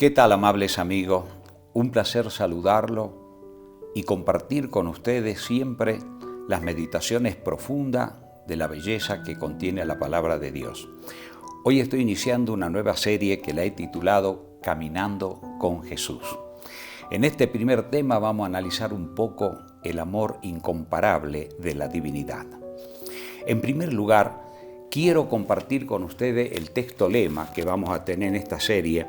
¿Qué tal, amables amigos? Un placer saludarlo y compartir con ustedes siempre las meditaciones profundas de la belleza que contiene la palabra de Dios. Hoy estoy iniciando una nueva serie que la he titulado Caminando con Jesús. En este primer tema vamos a analizar un poco el amor incomparable de la divinidad. En primer lugar, quiero compartir con ustedes el texto lema que vamos a tener en esta serie,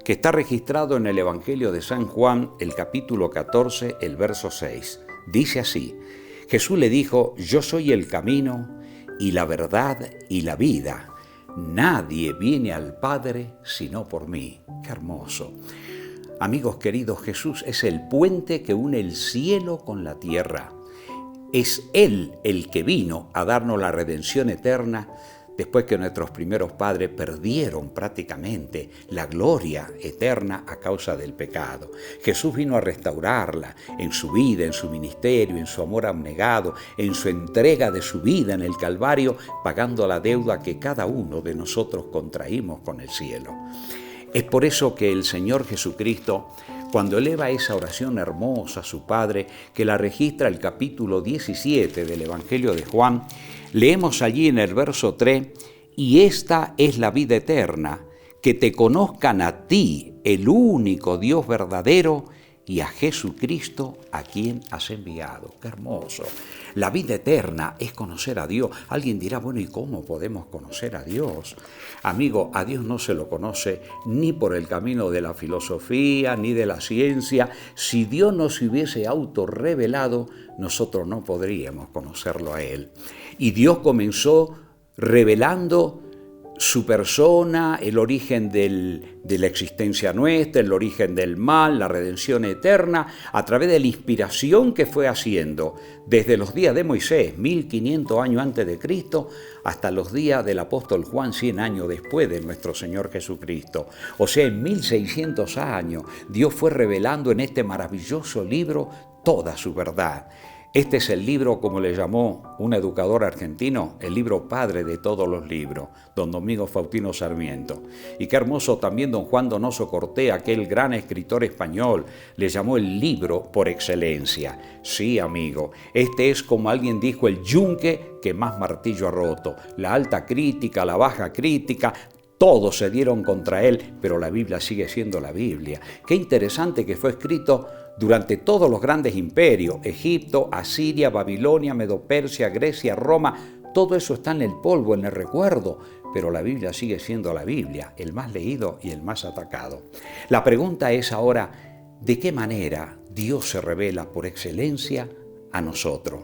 que está registrado en el Evangelio de San Juan, el capítulo 14, el verso 6. Dice así: Jesús le dijo: yo soy el camino y la verdad y la vida. Nadie viene al Padre sino por mí. ¡Qué hermoso! Amigos queridos, Jesús es el puente que une el cielo con la tierra. Es Él el que vino a darnos la redención eterna después que nuestros primeros padres perdieron prácticamente la gloria eterna a causa del pecado. Jesús vino a restaurarla en su vida, en su ministerio, en su amor abnegado, en su entrega de su vida en el Calvario, pagando la deuda que cada uno de nosotros contraímos con el cielo. Es por eso que el Señor Jesucristo, cuando eleva esa oración hermosa a su Padre, que la registra el capítulo 17 del Evangelio de Juan, leemos allí en el verso 3, y esta es la vida eterna, que te conozcan a ti, el único Dios verdadero, y a Jesucristo a quien has enviado. ¡Qué hermoso! La vida eterna es conocer a Dios. Alguien dirá, bueno, ¿y cómo podemos conocer a Dios? Amigo, a Dios no se lo conoce ni por el camino de la filosofía, ni de la ciencia. Si Dios no se hubiese autorrevelado, nosotros no podríamos conocerlo a Él. Y Dios comenzó revelando su persona, el origen de la existencia nuestra, el origen del mal, la redención eterna, a través de la inspiración que fue haciendo desde los días de Moisés, 1500 años antes de Cristo, hasta los días del apóstol Juan, 100 años después de nuestro Señor Jesucristo. O sea, en 1600 años, Dios fue revelando en este maravilloso libro toda su verdad. Este es el libro, como le llamó un educador argentino, el libro padre de todos los libros, don Domingo Faustino Sarmiento. Y qué hermoso también don Juan Donoso Cortés, aquel gran escritor español, le llamó el libro por excelencia. Sí, amigo, este es, como alguien dijo, el yunque que más martillo ha roto. La alta crítica, la baja crítica, todos se dieron contra él, pero la Biblia sigue siendo la Biblia. Qué interesante que fue escrito durante todos los grandes imperios: Egipto, Asiria, Babilonia, Medo-Persia, Grecia, Roma. Todo eso está en el polvo, en el recuerdo, pero la Biblia sigue siendo la Biblia, el más leído y el más atacado. La pregunta es ahora, ¿de qué manera Dios se revela por excelencia a nosotros?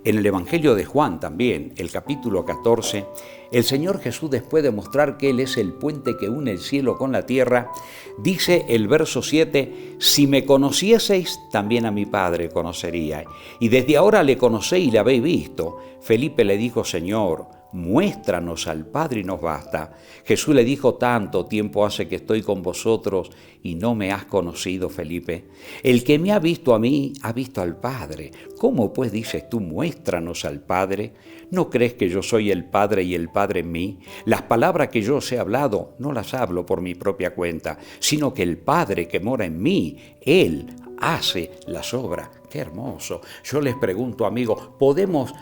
En el Evangelio de Juan también, el capítulo 14, el Señor Jesús, después de mostrar que Él es el puente que une el cielo con la tierra, dice el verso 7, si me conocieseis, también a mi Padre conoceríais. Y desde ahora le conocéis y le habéis visto. Felipe le dijo, Señor, muéstranos al Padre y nos basta. Jesús le dijo, tanto tiempo hace que estoy con vosotros y no me has conocido, Felipe. El que me ha visto a mí, ha visto al Padre. ¿Cómo pues dices tú, muéstranos al Padre? ¿No crees que yo soy el Padre y el Padre en mí? Las palabras que yo os he hablado, no las hablo por mi propia cuenta, sino que el Padre que mora en mí, Él hace las obras. ¡Qué hermoso! Yo les pregunto, amigos, ¿podemos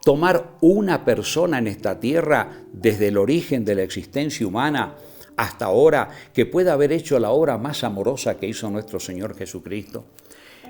tomar una persona en esta tierra desde el origen de la existencia humana hasta ahora que pueda haber hecho la obra más amorosa que hizo nuestro Señor Jesucristo?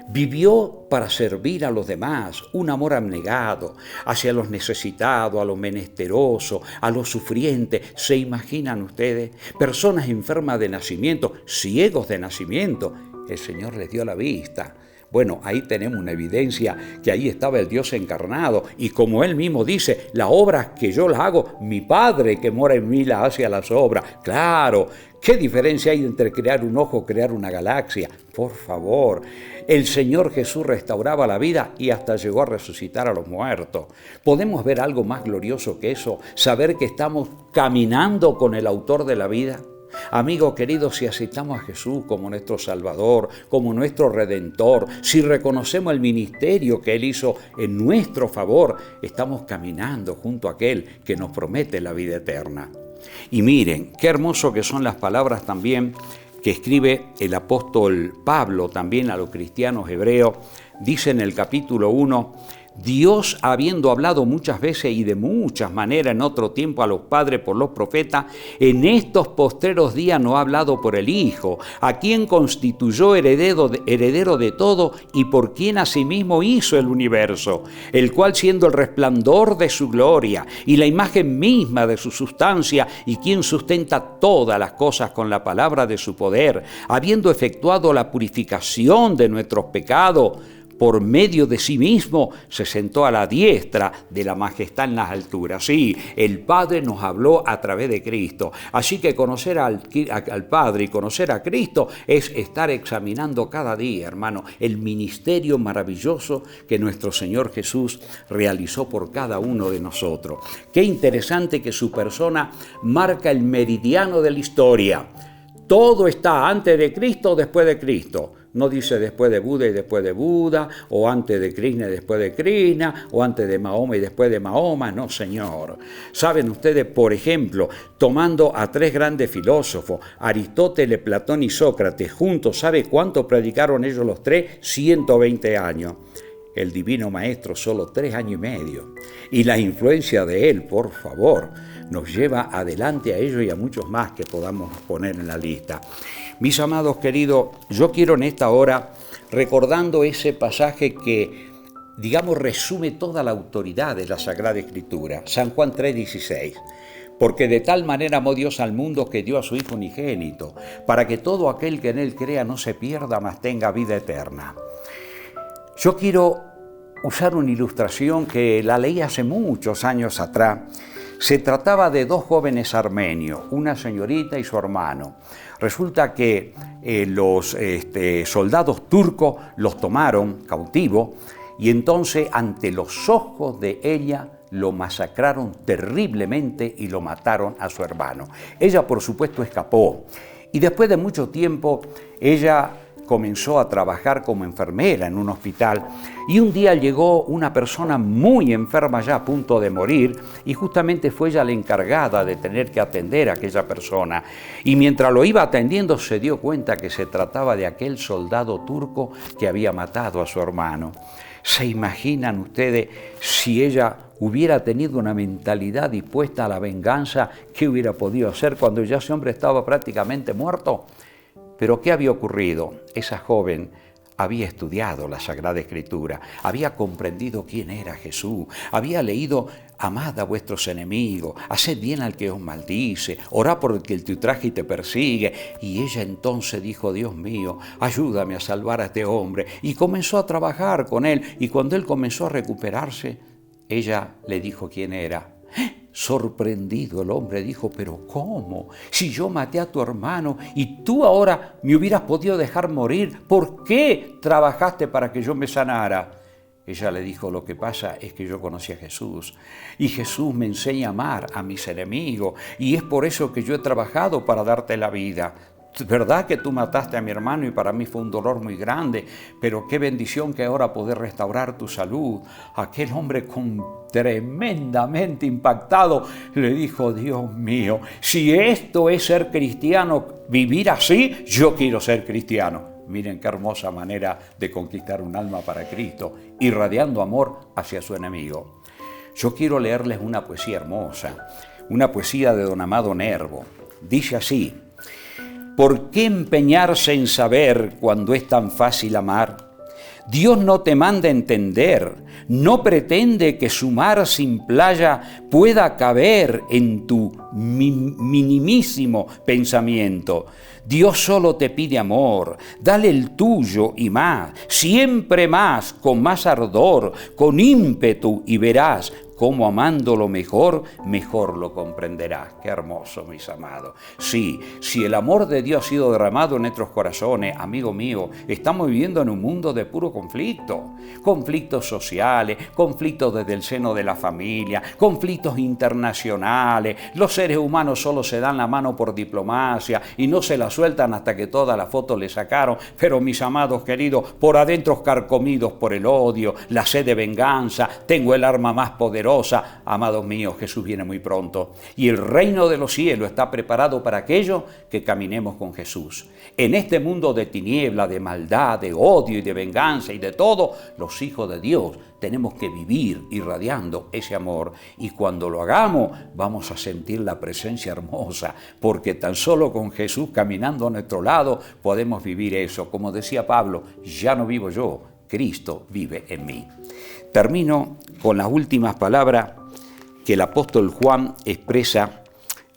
Vivió para servir a los demás, un amor abnegado hacia los necesitados, a los menesterosos, a los sufrientes. ¿Se imaginan ustedes? Personas enfermas de nacimiento, ciegos de nacimiento. El Señor les dio la vista. Bueno, ahí tenemos una evidencia que ahí estaba el Dios encarnado. Y como Él mismo dice, las obras que yo las hago, mi Padre que mora en mí las hace a las obras. Claro, ¿qué diferencia hay entre crear un ojo, crear una galaxia? Por favor, el Señor Jesús restauraba la vida y hasta llegó a resucitar a los muertos. ¿Podemos ver algo más glorioso que eso? Saber que estamos caminando con el autor de la vida. Amigos queridos, si aceptamos a Jesús como nuestro Salvador, como nuestro Redentor, si reconocemos el ministerio que Él hizo en nuestro favor, estamos caminando junto a aquel que nos promete la vida eterna. Y miren, qué hermoso que son las palabras también que escribe el apóstol Pablo también a los cristianos hebreos, dice en el capítulo 1, Dios, habiendo hablado muchas veces y de muchas maneras en otro tiempo a los padres por los profetas, en estos postreros días nos ha hablado por el Hijo, a quien constituyó heredero de todo y por quien asimismo hizo el universo, el cual siendo el resplandor de su gloria y la imagen misma de su sustancia y quien sustenta todas las cosas con la palabra de su poder, habiendo efectuado la purificación de nuestros pecados, por medio de sí mismo se sentó a la diestra de la majestad en las alturas. Sí, el Padre nos habló a través de Cristo. Así que conocer al Padre y conocer a Cristo es estar examinando cada día, hermano, el ministerio maravilloso que nuestro Señor Jesús realizó por cada uno de nosotros. Qué interesante que su persona marca el meridiano de la historia. Todo está antes de Cristo o después de Cristo. No dice después de Buda y después de Buda, o antes de Krishna y después de Krishna, o antes de Mahoma y después de Mahoma. No, señor. Saben ustedes, por ejemplo, tomando a tres grandes filósofos, Aristóteles, Platón y Sócrates, juntos, ¿sabe cuánto predicaron ellos los tres? 120 años. El Divino Maestro solo 3 años y medio. Y la influencia de él, por favor, nos lleva adelante a ellos y a muchos más que podamos poner en la lista. Mis amados queridos, yo quiero en esta hora, recordando ese pasaje que, digamos, resume toda la autoridad de la Sagrada Escritura, San Juan 3:16. Porque de tal manera amó Dios al mundo que dio a su Hijo unigénito, para que todo aquel que en él crea no se pierda, mas tenga vida eterna. Yo quiero usar una ilustración que la leí hace muchos años atrás. Se trataba de 2 jóvenes armenios, una señorita y su hermano. Resulta que los soldados turcos los tomaron cautivos y entonces ante los ojos de ella lo masacraron terriblemente y lo mataron a su hermano. Ella, por supuesto, escapó y después de mucho tiempo ella comenzó a trabajar como enfermera en un hospital y un día llegó una persona muy enferma ya a punto de morir y justamente fue ella la encargada de tener que atender a aquella persona y mientras lo iba atendiendo se dio cuenta que se trataba de aquel soldado turco que había matado a su hermano. ¿Se imaginan ustedes si ella hubiera tenido una mentalidad dispuesta a la venganza? ¿Qué hubiera podido hacer cuando ya ese hombre estaba prácticamente muerto? Pero ¿qué había ocurrido? Esa joven había estudiado la Sagrada Escritura, había comprendido quién era Jesús, había leído: amad a vuestros enemigos, haced bien al que os maldice, orad por el que te ultraja y te persigue. Y ella entonces dijo: Dios mío, ayúdame a salvar a este hombre. Y comenzó a trabajar con él, y cuando él comenzó a recuperarse, ella le dijo quién era. Sorprendido el hombre dijo: ¿pero cómo? Si yo maté a tu hermano y tú ahora me hubieras podido dejar morir, ¿por qué trabajaste para que yo me sanara? Ella le dijo: lo que pasa es que yo conocí a Jesús y Jesús me enseña a amar a mis enemigos y es por eso que yo he trabajado para darte la vida. ¿Verdad que tú mataste a mi hermano y para mí fue un dolor muy grande? Pero qué bendición que ahora poder restaurar tu salud. Aquel hombre tremendamente impactado le dijo: Dios mío, si esto es ser cristiano, vivir así, yo quiero ser cristiano. Miren qué hermosa manera de conquistar un alma para Cristo, irradiando amor hacia su enemigo. Yo quiero leerles una poesía hermosa, una poesía de don Amado Nervo. Dice así: ¿por qué empeñarse en saber cuando es tan fácil amar? Dios no te manda entender, no pretende que su mar sin playa pueda caber en tu minimísimo pensamiento. Dios solo te pide amor, dale el tuyo y más, siempre más, con más ardor, con ímpetu y verás cómo amándolo mejor, mejor lo comprenderás. Qué hermoso, mis amados. Sí, si el amor de Dios ha sido derramado en nuestros corazones, amigo mío, estamos viviendo en un mundo de puro conflicto. Conflictos sociales, conflictos desde el seno de la familia, conflictos internacionales. Los seres humanos solo se dan la mano por diplomacia y no se la sueltan hasta que toda la foto le sacaron. Pero mis amados queridos, por adentro carcomidos por el odio, la sed de venganza, tengo el arma más poderosa poderosa. Amados míos, Jesús viene muy pronto y el reino de los cielos está preparado para aquellos que caminemos con Jesús. En este mundo de tiniebla, de maldad, de odio y de venganza y de todo, los hijos de Dios tenemos que vivir irradiando ese amor, y cuando lo hagamos vamos a sentir la presencia hermosa, porque tan solo con Jesús caminando a nuestro lado podemos vivir eso. Como decía Pablo, ya no vivo yo, Cristo vive en mí. Termino con las últimas palabras que el apóstol Juan expresa,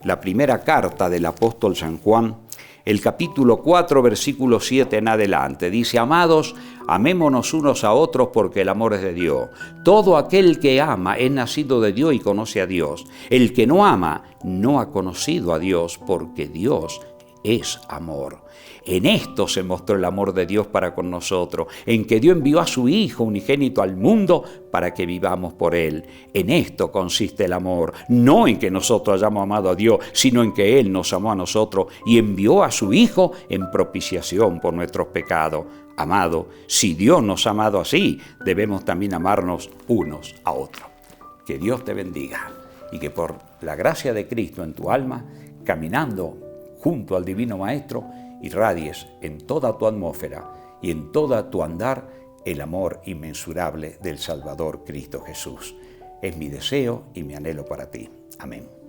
la primera carta del apóstol San Juan, el capítulo 4, versículo 7 en adelante. Dice: amados, amémonos unos a otros porque el amor es de Dios. Todo aquel que ama es nacido de Dios y conoce a Dios. El que no ama no ha conocido a Dios, porque Dios es amor. En esto se mostró el amor de Dios para con nosotros, en que Dios envió a su Hijo unigénito al mundo para que vivamos por Él. En esto consiste el amor, no en que nosotros hayamos amado a Dios, sino en que Él nos amó a nosotros y envió a su Hijo en propiciación por nuestros pecados. Amado, si Dios nos ha amado así, debemos también amarnos unos a otros. Que Dios te bendiga y que por la gracia de Cristo en tu alma, caminando junto al Divino Maestro, irradies en toda tu atmósfera y en toda tu andar el amor inmensurable del Salvador Cristo Jesús. Es mi deseo y mi anhelo para ti. Amén.